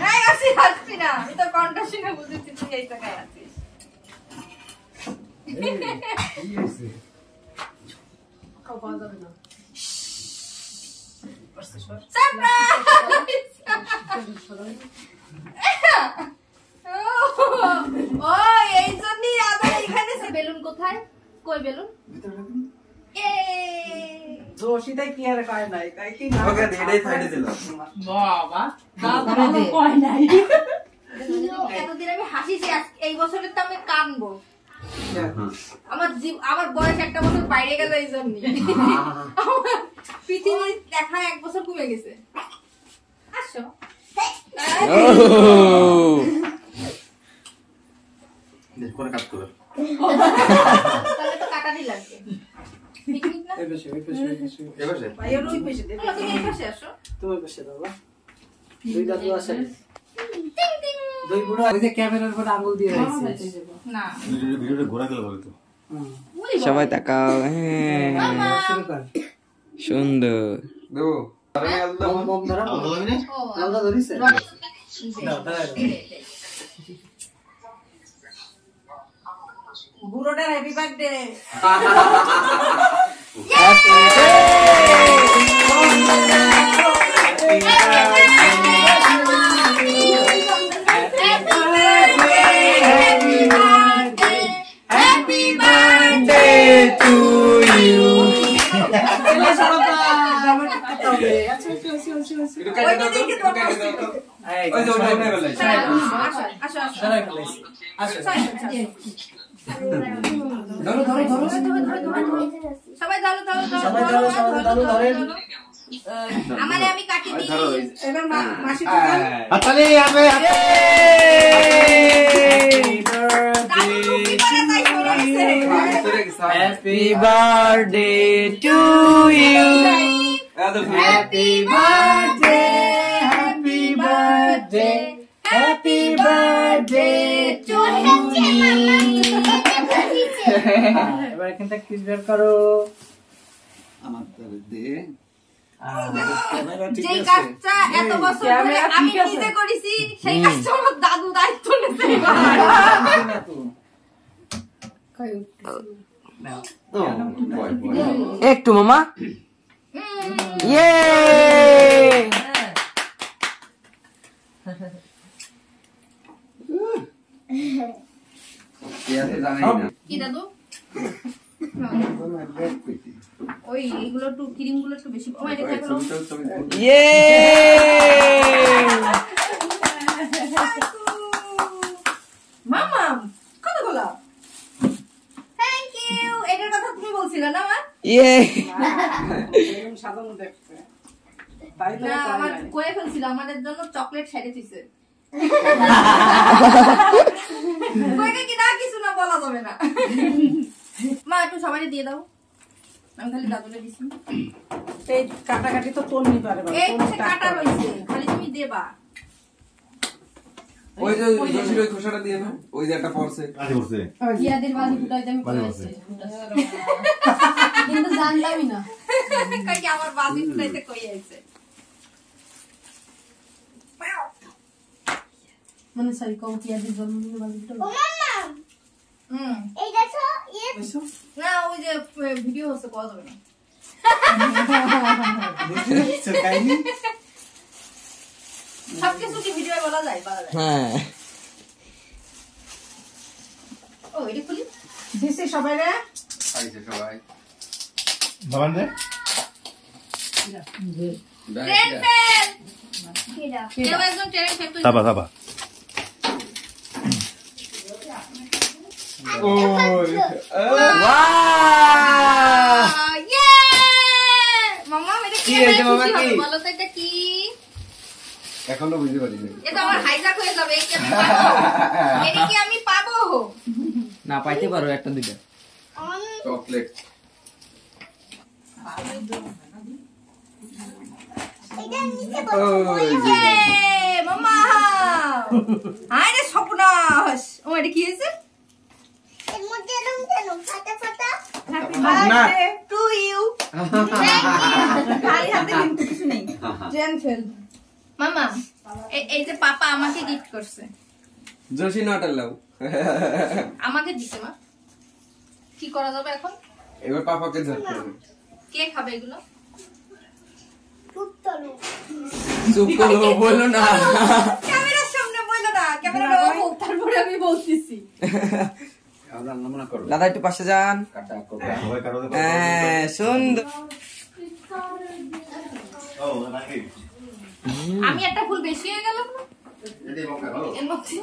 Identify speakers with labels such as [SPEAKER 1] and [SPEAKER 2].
[SPEAKER 1] নাই আসি হাসছি না, আমি তো কণ্ঠ শুনে বুঝেছি তুই এই জায়গায় আছিস। এই জন্যই আবার এখানে বেলুন কোথায়? কই বেলুন?
[SPEAKER 2] জোশিতাই কি আর কয় নাই, তাই কি না?
[SPEAKER 3] ওকে এটাই ফাইটে দিল।
[SPEAKER 2] বাবা দাদা কয় নাই।
[SPEAKER 1] এতদিন আমি হাসিছি, এই বছরের তো আমি কানবো। আমার বয়স একটা বছর বাইরে গেল এই জন্য। পৃথিবীর দেখা 1 বছর কমে গেছে। আসো
[SPEAKER 3] করে কাট করে
[SPEAKER 1] তাহলে তো কাটানি লাগবে। পিকনিক না
[SPEAKER 3] এবারে
[SPEAKER 2] ভাইয়ের ওই পেশে দে।
[SPEAKER 1] তুমি এই পাশে আসো।
[SPEAKER 2] তুমি পেশে দাও বা। দুই দাদু আছে। দুই বুড়ো ওই যে ক্যামেরার উপর আঙ্গুল দিয়ে রাখছে।
[SPEAKER 1] না
[SPEAKER 3] ভিডিওটা ঘোরা গেল বলে তো।
[SPEAKER 4] সবাই তাকাও। হ্যাঁ
[SPEAKER 2] শুরু কর।
[SPEAKER 4] সুন্দর।
[SPEAKER 3] দেবো
[SPEAKER 2] বম ধরা।
[SPEAKER 3] আলো লাগবে না?
[SPEAKER 2] আলাদা ধরিস? দাও দাও। বুড়োটার হ্যাপি বার্থডে।
[SPEAKER 1] আমারে আমি কাটি দিই।
[SPEAKER 2] এবার মাসি
[SPEAKER 3] হাততালি হবে
[SPEAKER 4] happy birthday to you.
[SPEAKER 1] Happy birthday, happy birthday, happy birthday to you.
[SPEAKER 2] এবার এখান থেকে কিস বের করো।
[SPEAKER 3] আমার দে
[SPEAKER 1] যেই কাজটা এত বছর ধরে আমি নিজে করেছি, সেই কাজটা আমার দাদু দায়িত্ব নিতে।
[SPEAKER 4] একটু মামা। ইয়ে
[SPEAKER 1] কি দাদু? ওই এগুলো একটু ক্রিম গুলো একটু বেশি। ও এটা খাই বলো।
[SPEAKER 4] ইয়ে
[SPEAKER 1] মামা কত বলো? Thank you. এটার কথা তুমি বলছিলে না মা?
[SPEAKER 4] ইয়ে
[SPEAKER 2] এরকম সাজানো দেখতে। তাই তো
[SPEAKER 1] না আমার কয়ে ফেলছিল আমাদের জন্য চকলেট ছেড়ে দিছে। কইকে কি না কিছু না বলা যাবে না। মা একটু সবারই দিয়ে দাও। আমি খালি দাদুরে দিছি।
[SPEAKER 2] এই কাটাকাটি তো তোর নি পারে বাবা।
[SPEAKER 1] এই পাশে কাটা রইছে, খালি তুমি দেবা।
[SPEAKER 3] ওই যে জসির ওই খোসাটা দিয়ে না, ওই যে একটা পড়ছে কাজে করছে
[SPEAKER 5] ইয়াদের বাজি ফুটাইতে আমি কইছি কিন্তু জানতামই না
[SPEAKER 1] কই কি আমার বাজি ফুটাইতে কই আইছে।
[SPEAKER 5] মানে সরি কম কি ইয়াদের জন্মদিনে বাজি ফুটাই।
[SPEAKER 1] ও মাম্মা এই দেখো ইয়ে না ওই যে ভিডিও হচ্ছে কল যাবে না। সবকিছু কি ভিডিও বলা যায়?
[SPEAKER 4] হ্যাঁ
[SPEAKER 1] ও এটা খুলি
[SPEAKER 2] দিছি সবাই রে।
[SPEAKER 3] খাইছে সবাই
[SPEAKER 6] বাবান রে
[SPEAKER 1] ট্রেন ফেল কেডা কেউ একজন ট্রেন ফেল তুই
[SPEAKER 6] তাবা তাবা
[SPEAKER 3] ওই
[SPEAKER 4] ওয়াও
[SPEAKER 1] ইয়ে মাম্মা এটা কি
[SPEAKER 4] হয়েছে মামা কি?
[SPEAKER 1] বলো তো এটা কি?
[SPEAKER 3] এখনো বুঝতে পারিনি
[SPEAKER 1] এটা আমার হাইজাক হয়ে যাবে। এটা কি আমি পাবো?
[SPEAKER 4] না পাইতে পারো একটা দুইটা
[SPEAKER 3] চকলেট
[SPEAKER 1] মাম্মা আরে স্বপ্নাস ও এটা কি হয়েছে? হ্যাপি
[SPEAKER 3] না
[SPEAKER 1] বার্থডে টু ইউ খালি হাতে কিন্তু কিছু নেই জেন ফেল মামা এই যে পাপা আমাকে গিফট করছে
[SPEAKER 3] জোশী নট অ্যালাউ
[SPEAKER 1] আমাকে দিছে মা কি করা যাবে এখন
[SPEAKER 3] এবার পাপাকে ধরতে হবে
[SPEAKER 1] কে খাবে এগুলো
[SPEAKER 4] চুপ করো বলো না
[SPEAKER 1] ক্যামেরার সামনে বললো না ক্যামেরা অফ তারপরে আমি বলতেছি
[SPEAKER 2] আমরা নমুনা করব
[SPEAKER 4] দাদা একটু পাশে যান
[SPEAKER 2] কাটা করব
[SPEAKER 6] সবাই কারো
[SPEAKER 4] হ্যাঁ সুন্দর
[SPEAKER 6] ও নাকি
[SPEAKER 1] আমি একটা ফুল বেশি হয়ে গেল না
[SPEAKER 6] এটাই মক্কা ভালো
[SPEAKER 1] এর মধ্যে